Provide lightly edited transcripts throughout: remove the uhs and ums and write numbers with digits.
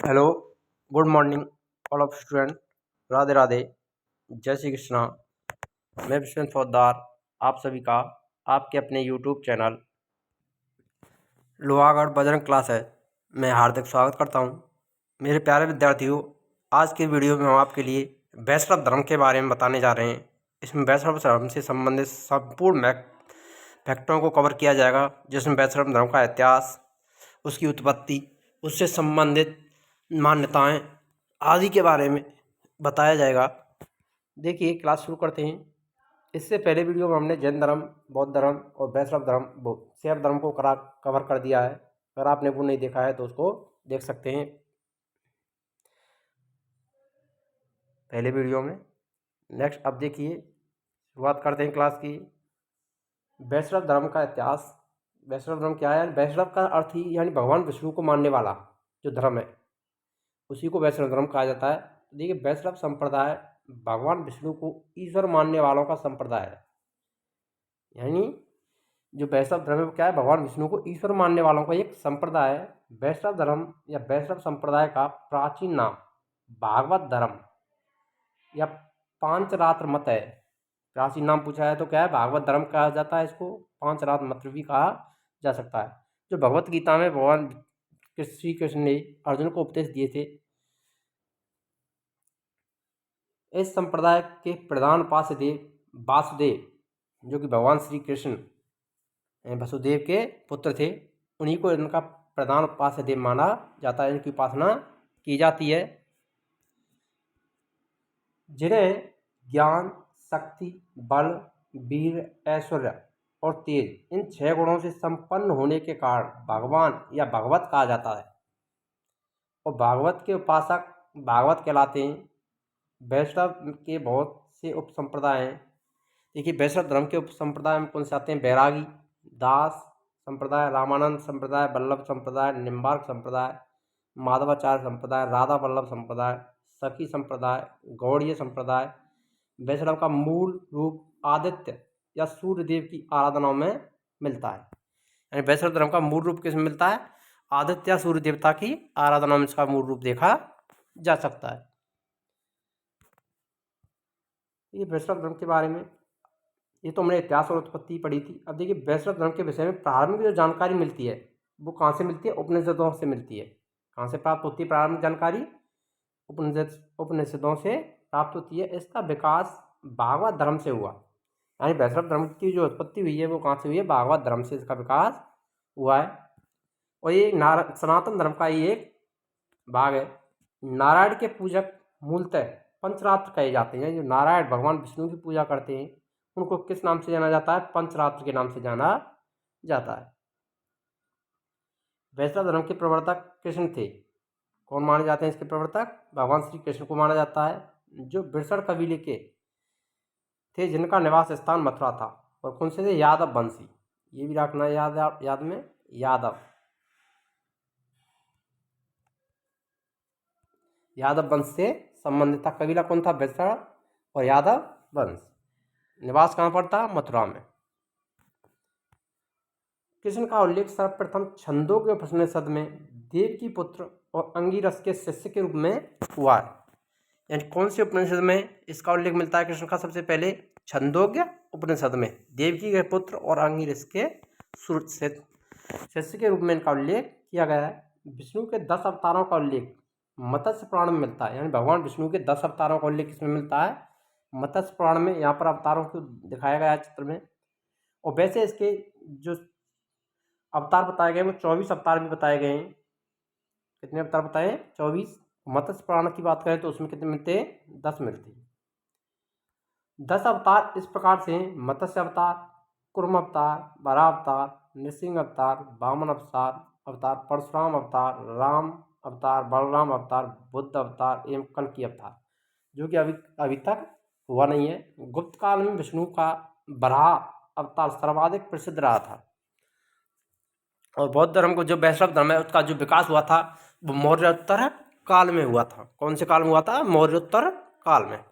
Hello, good morning all of student. Radhe Radhe, जय श्री कृष्णा। मैं विश्वेंद्र पोद्दार आप सभी का आपके अपने YouTube channel Lohagarh Bajrang class है मैं हार्दिक स्वागत करता हूं। मेरे प्यारे विद्यार्थियों, आज के वीडियो में हम आपके लिए वैष्णव धर्म के बारे में बताने जा रहे हैं। इसमें वैष्णव धर्म से संबंधित संपूर्ण फैक्टरों को कवर किया जाएगा, जिसमें वैष्णव धर्म का इतिहास, उसकी उत्पत्ति, उससे संबंधित मान्यताएं आदि के बारे में बताया जाएगा। देखिए, क्लास शुरू करते हैं। इससे पहले वीडियो में हमने जैन धर्म, बौद्ध धर्म और वैष्णव धर्म, शैव धर्म को कवर कर दिया है। अगर आपने वो नहीं देखा है तो उसको देख सकते हैं पहले वीडियो में। नेक्स्ट, अब देखिए, शुरुआत करते हैं क्लास की। वैष्णव धर्म का इतिहास। वैष्णव धर्म क्या है? वैष्णव का अर्थ ही यानी भगवान विष्णु को मानने वाला जो धर्म है, उसी को वैष्णव धर्म कहा जाता है। तो देखिए, वैष्णव संप्रदाय भगवान विष्णु को ईश्वर मानने वालों का संप्रदाय है। यानी जो वैष्णव धर्म है वो क्या है? भगवान विष्णु को ईश्वर मानने वालों का एक संप्रदाय है। वैष्णव धर्म या वैष्णव संप्रदाय का प्राचीन नाम भागवत धर्म या पांचरात्र मत है। प्राचीन नाम पूछा है तो क्या है? भागवत धर्म कहा जाता है। इसको पांचरात्र मत भी कहा जा सकता है। जो भगवत गीता में भगवान श्री कृष्ण ने अर्जुन को उपदेश दिए थे। इस संप्रदाय के प्रधान उपास्य वासुदेव, जो कि भगवान श्री कृष्ण वसुदेव के पुत्र थे, उन्हीं को इनका प्रधान उपास्य देव माना जाता है। इनकी उपासना की जाती है, जिन्हें ज्ञान, शक्ति, बल, वीर, ऐश्वर्य और तेज, इन 6 गुणों से संपन्न होने के कारण भगवान या भगवत कहा जाता है। और भागवत के उपासक भागवत कहलाते हैं। वैष्णव के बहुत से उप संप्रदाय हैं। देखिए, वैष्णव धर्म के उप संप्रदाय में कौन से आते हैं? बैरागी, दास संप्रदाय, रामानंद संप्रदाय, वल्लभ संप्रदाय, निम्बार्क संप्रदाय, माधवाचार्य संप्रदाय, राधा वल्लभ संप्रदाय, सखी संप्रदाय, गौड़ीय संप्रदाय। वैष्णव का मूल रूप आदित्य या सूर्य देव की आराधनाओं में मिलता है। यानी वैष्णव धर्म का मूल रूप किसमें मिलता है? आदित्य या सूर्य देवता की आराधना में इसका मूल रूप देखा जा सकता है। ये वैष्णव धर्म के बारे में, ये तो हमने इतिहास और उत्पत्ति पढ़ी थी। अब देखिए, वैष्णव धर्म के विषय में प्रारंभिक जो जानकारी मिलती है वो कहाँ से मिलती है? उपनिषदों से मिलती है। कहाँ से प्राप्त होती है प्रारंभिक जानकारी? उपनिषदों से प्राप्त होती है। इसका विकास भागवत धर्म से हुआ। यानी वैष्णव धर्म की जो उत्पत्ति हुई है वो कहाँ से हुई है? भागवत धर्म से इसका विकास हुआ है। और ये सनातन धर्म का ही एक भाग है। नारायण के पूजक मूलतः पंचरात्र कहे जाते हैं। जो नारायण भगवान विष्णु की पूजा करते हैं उनको किस नाम से जाना जाता है? पंचरात्र के नाम से जाना जाता है। वैष्णव धर्म के प्रवर्तक कृष्ण थे। कौन माने जाते हैं इसके प्रवर्तक? भगवान श्री कृष्ण को माना जाता है, जो बिरसड़ कबीले के थे, जिनका निवास स्थान मथुरा था। और कौन से थे? यादव वंशी। ये भी रखना याद में, यादव वंश से संबंधित था। कबीला कौन था? बिरसड़ और यादव वंश। निवास कहाँ पर था? मथुरा में। कृष्ण का उल्लेख सर्वप्रथम छंदों के उपनिषद में देव की पुत्र और अंगिरस के शिष्य के रूप में हुआ है। यानी कौन से उपनिषद में इसका उल्लेख मिलता है कृष्ण का? सबसे पहले छंदोग्य उपनिषद में देवकी के पुत्र और अंगिरस के शिष्य के रूप में इनका उल्लेख किया गया है। विष्णु के 10 अवतारों का उल्लेख मत्स्य पुराण में मिलता है। यानी भगवान विष्णु के 10 अवतारों का उल्लेख किसमें मिलता है? मत्स्य पुराण में। यहाँ पर अवतारों को दिखाया गया है चित्र में। और वैसे इसके जो अवतार बताए गए वो 24 अवतार भी बताए गए हैं। कितने अवतार बताए? 24। मत्स्य पुराण की बात करें तो उसमें कितने मिलते हैं? 10 मिलते हैं। 10 अवतार इस प्रकार से हैं: मत्स्य अवतार, कुर्म अवतार, वराह अवतार, नृसिंह अवतार, वामन अवतार, परशुराम अवतार, राम अवतार, बलराम अवतार, बुद्ध अवतार एवं कल्कि अवतार, जो कि अभी तक हुआ नहीं है। गुप्त काल में विष्णु का वराह अवतार सर्वाधिक प्रसिद्ध रहा था। और बौद्ध धर्म को, जो वैष्णव धर्म है, उसका जो विकास हुआ था वो मौर्योत्तर काल में हुआ था। कौन से काल में हुआ था? मौर्योत्तर काल में।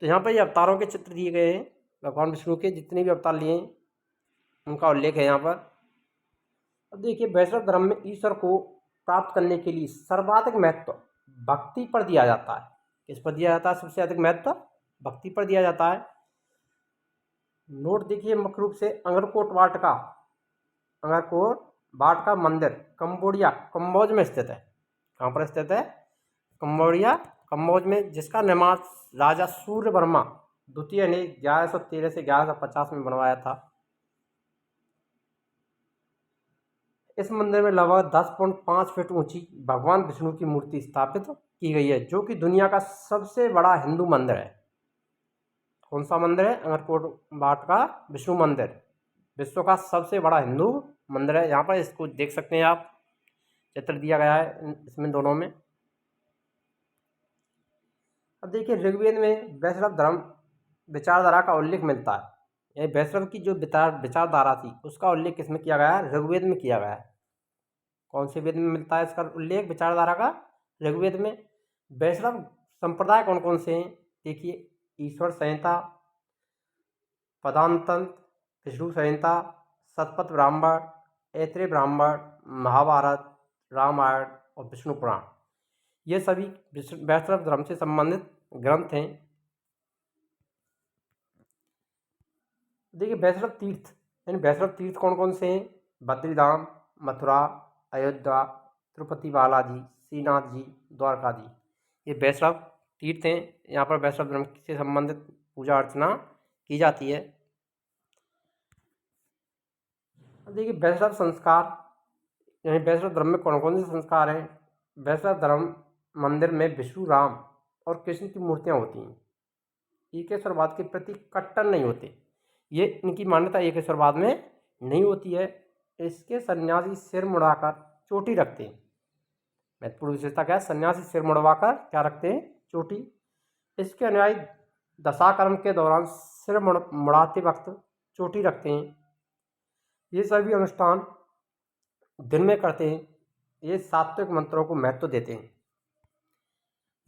तो यहाँ पर ये अवतारों के चित्र दिए गए हैं। भगवान विष्णु के जितने भी अवतार लिए उनका उल्लेख है यहाँ पर। अब देखिए, वैष्णव धर्म में ईश्वर को प्राप्त करने के लिए सर्वाधिक महत्व भक्ति पर दिया जाता है। किस पर दिया जाता है? सबसे अधिक महत्व भक्ति पर दिया जाता है। नोट देखिए मुख्य रूप से अंगरकोट वाटिका मंदिर कंबोज में स्थित है। कहाँ पर स्थित है? कंबोज में, जिसका निर्माण राजा सूर्यवर्मा द्वितीय ने 1113 से 1150 में बनवाया था। इस मंदिर में लगभग 10.5 फीट ऊंची भगवान विष्णु की मूर्ति स्थापित की गई है, जो कि दुनिया का सबसे बड़ा हिंदू मंदिर है। कौन सा मंदिर है? अंगरकोट वाटिका विष्णु मंदिर विश्व का सबसे बड़ा हिंदू मंदिर है। यहाँ पर इसको देख सकते हैं आप, चित्र दिया गया है इसमें दोनों में। अब देखिए ऋग्वेद में वैष्णव धर्म विचारधारा का उल्लेख मिलता है। ये वैष्णव की जो विचारधारा थी उसका उल्लेख किसमें किया गया है? ऋग्वेद में किया गया है। कौन से वेद में मिलता है इसका उल्लेख विचारधारा का? ऋग्वेद में। वैष्णव संप्रदाय कौन कौन से हैं? देखिए ईश्वर संहिता, पदांतंत्र, विष्णु संहिता, शतपथ ब्राह्मण, ऐत्रेय ब्राह्मण, महाभारत, रामायण और विष्णु पुराण, ये सभी वैष्णव धर्म से संबंधित ग्रंथ हैं। देखिए वैष्णव तीर्थ कौन कौन से हैं? बद्रीधाम, मथुरा, अयोध्या, तिरुपति बालाजी, श्रीनाथ जी, द्वारकाधी, ये वैष्णव तीर्थ हैं। यहाँ पर वैष्णव धर्म से संबंधित पूजा अर्चना की जाती है। देखिए वैष्णव संस्कार, यानी वैष्णव धर्म में कौन कौन से संस्कार हैं? वैष्णव धर्म मंदिर में विष्णु, राम और कृष्ण की मूर्तियाँ होती हैं। एकेश्वरवाद के प्रति कट्टर नहीं होते, ये इनकी मान्यता एकेश्वरवाद में नहीं होती है। इसके सन्यासी सिर मुड़ाकर चोटी रखते हैं। महत्वपूर्ण विशेषता क्या है? सन्यासी सिर मुड़वाकर क्या रखते हैं? चोटी। इसके अनुयायी दशाकर्म के दौरान सिर मुड़ाते वक्त चोटी रखते हैं। ये सभी अनुष्ठान दिन में करते हैं। ये सात्विक मंत्रों को महत्व देते हैं।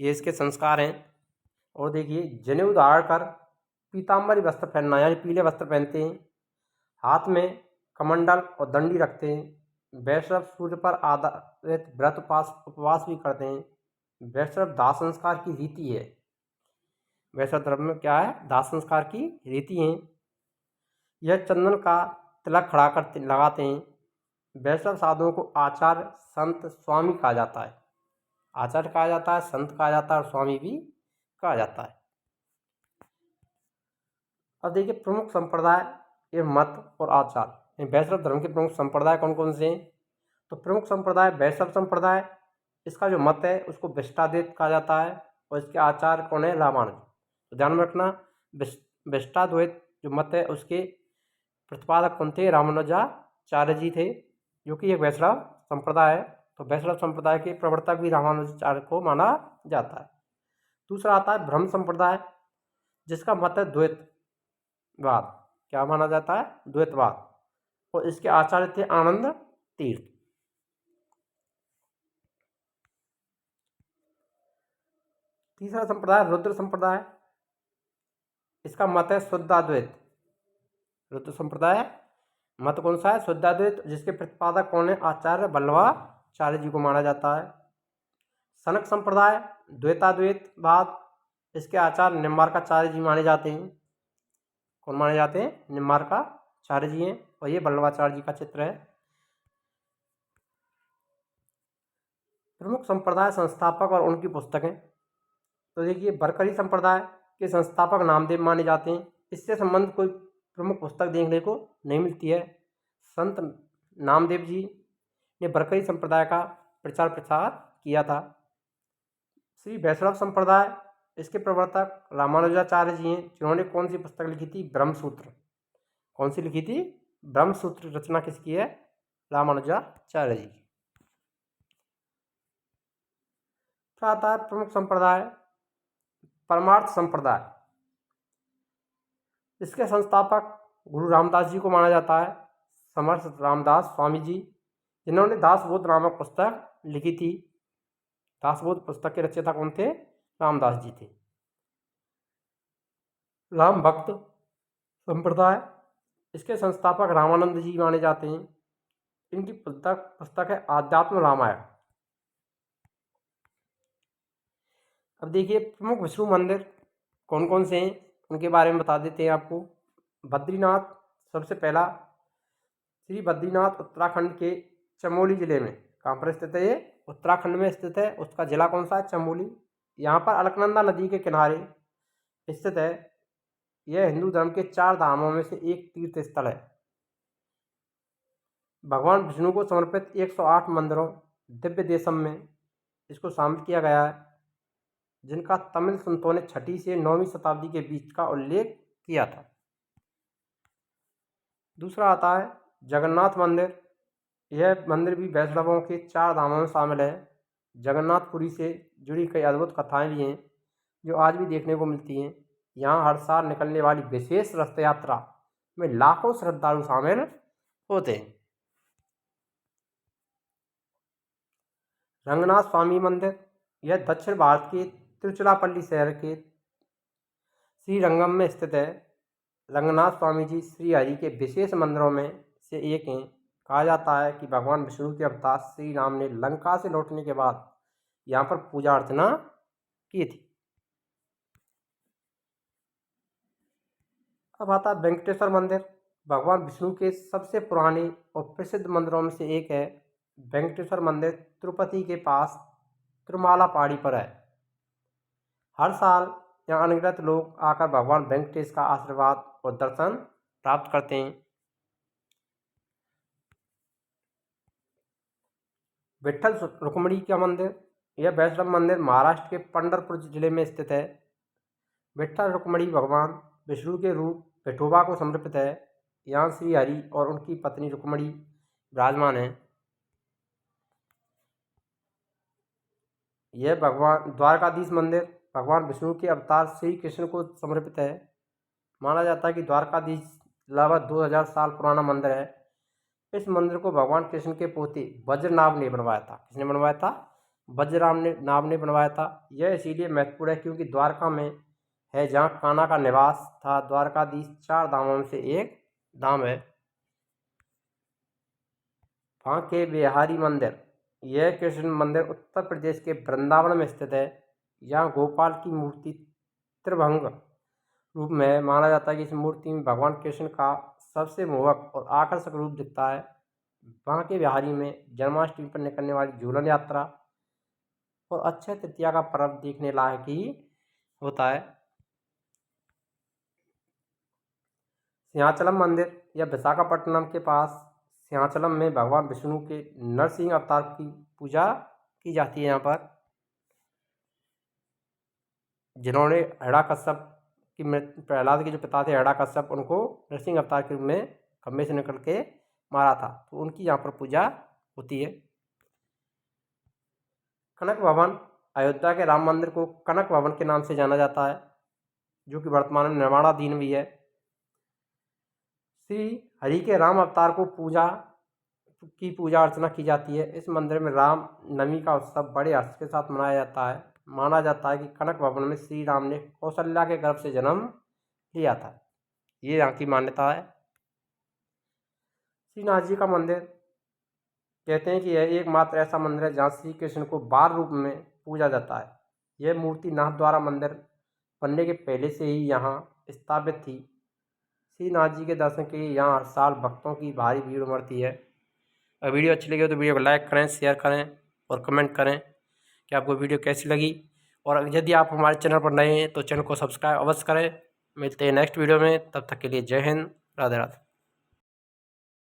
ये इसके संस्कार हैं। और देखिए जनेऊ धारण कर पीताम्बरी वस्त्र पहनना, यानी पीले वस्त्र पहनते हैं। हाथ में कमंडल और दंडी रखते हैं। वैष्णव सूर्य पर आधारित व्रत उपवास भी करते हैं। वैष्णव दाह संस्कार की रीति है। वैष्णव धर्म में क्या है? दाह संस्कार की रीति है। यह चंदन का तिलक खड़ा कर लगाते हैं। वैष्णव साधुओं को आचार्य, संत, स्वामी कहा जाता है। आचार्य कहा जाता है, संत कहा जाता है और स्वामी भी कहा जाता है। अब देखिए प्रमुख संप्रदाय, ये मत और आचार, वैष्णव धर्म के प्रमुख संप्रदाय कौन कौन से हैं? तो प्रमुख संप्रदाय वैष्णव संप्रदाय, इसका जो मत है उसको विशिष्टाद्वैत कहा जाता है और इसके आचार्य कौन है? रामानुज। तो ध्यान में रखना, विशिष्टाद्वैत जो मत है उसके प्रतिपादक कौन थे? रामानुजाचार्य जी थे, जो कि एक वैष्णव संप्रदाय है। तो वैष्णव संप्रदाय के प्रवर्तक भी रामानुजाचार्य को माना जाता है। दूसरा आता है ब्रह्म संप्रदाय, जिसका मत है द्वैतवाद। क्या माना जाता है? द्वैतवाद। और इसके आचार्य थे आनंद तीर्थ। तीसरा संप्रदाय रुद्र संप्रदाय, इसका मत है शुद्धाद्वैत। रुद्र संप्रदाय मत कौन सा है? शुद्धाद्वैत, जिसके प्रतिपादक कौन है? आचार्य वल्लभाचार्य जी को माना जाता है। सनक संप्रदाय द्वैताद्वैतवाद, इसके आचार्य निम्बार्काचार्य जी माने जाते हैं। कौन माने जाते हैं? निम्बार्काचार्य जी हैं और ये वल्लभाचार्य जी का चित्र है। प्रमुख संप्रदाय संस्थापक और उनकी पुस्तकें, तो देखिए बरकरी संप्रदाय के संस्थापक नामदेव माने जाते हैं। इससे संबंधित कोई प्रमुख पुस्तक देखने को नहीं मिलती है। संत नामदेव जी ने बरकरी संप्रदाय का प्रचार प्रसार किया था। श्री वैष्णव संप्रदाय, इसके प्रवर्तक रामानुजाचार्य जी हैं, जिन्होंने कौन सी पुस्तक लिखी थी? ब्रह्मसूत्र। कौन सी लिखी थी? ब्रह्मसूत्र रचना किसकी है? रामानुजाचार्य जी। फिर आता है प्रमुख संप्रदाय परमार्थ संप्रदाय, इसके संस्थापक गुरु रामदास जी को माना जाता है। समर्थ रामदास स्वामी जी, जिन्होंने दासबोध नामक पुस्तक लिखी थी। दासबोध पुस्तक के रचयिता कौन थे? रामदास जी थे। राम भक्त संप्रदाय, इसके संस्थापक रामानंद जी माने जाते हैं। इनकी पुस्तक है आध्यात्म रामायण। अब देखिए प्रमुख विष्णु मंदिर कौन कौन से हैं उनके बारे में बता देते हैं आपको। बद्रीनाथ सबसे पहला, श्री बद्रीनाथ उत्तराखंड के चमोली जिले में, कहाँ पर स्थित है ये? उत्तराखंड में स्थित है। उसका जिला कौन सा है? चमोली। यहाँ पर अलकनंदा नदी के किनारे स्थित है। यह हिंदू धर्म के 4 धामों में से एक तीर्थ स्थल है। भगवान विष्णु को समर्पित 108 मंदिरों दिव्य देशम में इसको शामिल किया गया है, जिनका तमिल संतों ने 6वीं से 9वीं शताब्दी के बीच का उल्लेख किया था। दूसरा आता है जगन्नाथ मंदिर। यह मंदिर भी वैष्णवों के 4 धामों में शामिल है। जगन्नाथपुरी से जुड़ी कई अद्भुत कथाएं भी हैं जो आज भी देखने को मिलती हैं। यहाँ हर साल निकलने वाली विशेष रथ यात्रा में लाखों श्रद्धालु शामिल होते हैं। रंगनाथ स्वामी मंदिर, यह दक्षिण भारत के तिरुचिरापल्ली शहर के श्रीरंगम में स्थित है। रंगनाथ स्वामी जी श्री हरि के विशेष मंदिरों में से एक हैं। कहा जाता है कि भगवान विष्णु के अवतार श्री राम ने लंका से लौटने के बाद यहाँ पर पूजा अर्चना की थी। अब आता है वेंकटेश्वर मंदिर। भगवान विष्णु के सबसे पुराने और प्रसिद्ध मंदिरों में से एक है। वेंकटेश्वर मंदिर तिरुपति के पास तिरुमाला पहाड़ी पर है। हर साल यहाँ अनगिनत लोग आकर भगवान वेंकटेश का आशीर्वाद और दर्शन प्राप्त करते हैं। विट्ठल रुक्मिणी का मंदिर, यह वैष्णव मंदिर महाराष्ट्र के पंढरपुर जिले में स्थित है। विट्ठल रुक्मिणी भगवान विष्णु के रूप विठोबा को समर्पित है। यहाँ श्री हरि और उनकी पत्नी रुक्मिणी विराजमान है। यह भगवान द्वारकाधीश मंदिर भगवान विष्णु के अवतार श्री कृष्ण को समर्पित है। माना जाता है कि द्वारकाधीश लगभग 2000 साल पुराना मंदिर है। इस मंदिर को भगवान कृष्ण के पोते वज्रनाभ ने बनवाया था। किसने बनवाया था? वज्रनाभ ने बनवाया था। यह इसीलिए महत्वपूर्ण है क्योंकि द्वारका में है जहाँ कान्हा का निवास था। द्वारकाधीश 4 धामों में से एक धाम है। बांके बिहारी मंदिर, यह कृष्ण मंदिर उत्तर प्रदेश के वृंदावन में स्थित है। यहाँ गोपाल की मूर्ति त्रिभंग रूप में है। माना जाता है कि इस मूर्ति में भगवान कृष्ण का सबसे मोहक और आकर्षक रूप दिखता है। बांके बिहारी में जन्माष्टमी पर निकलने वाली झूलन यात्रा और अक्षय तृतीया का पर्व देखने लायक ही होता है। सिंहाचलम मंदिर, यह विशाखापट्टनम के पास सिंहाचलम में भगवान विष्णु के नरसिंह अवतार की पूजा की जाती है। यहाँ पर जिन्होंने हिरण्यकश्यप की प्रहलाद के जो पिता थे हिरण्यकश्यप, उनको नरसिंह अवतार के रूप में खम्भे से निकल के मारा था, तो उनकी यहाँ पर पूजा होती है। कनक भवन, अयोध्या के राम मंदिर को कनक भवन के नाम से जाना जाता है, जो कि वर्तमान में निर्माणाधीन भी है। श्री हरि के राम अवतार को पूजा अर्चना की जाती है। इस मंदिर में राम नवमी का उत्सव बड़े हर्ष के साथ मनाया जाता है। माना जाता है कि कनक भवन में श्री राम ने कौशल्या के गर्भ से जन्म लिया था। ये यहाँ की मान्यता है। श्रीनाथ जी का मंदिर, कहते हैं कि यह एकमात्र ऐसा मंदिर है जहाँ श्री कृष्ण को बाल रूप में पूजा जाता है। यह मूर्ति नाथ द्वारा मंदिर बनने के पहले से ही यहाँ स्थापित थी। श्रीनाथ जी के दर्शन के लिए यहाँ हर साल भक्तों की भारी भीड़ उमड़ती है। अगर वीडियो अच्छी लगी हो तो वीडियो को लाइक करें, शेयर करें और कमेंट करें कि आपको वीडियो कैसी लगी। और यदि आप हमारे चैनल पर नए हैं तो चैनल को सब्सक्राइब अवश्य करें। मिलते हैं नेक्स्ट वीडियो में, तब तक के लिए जय हिंद, राधे राधे।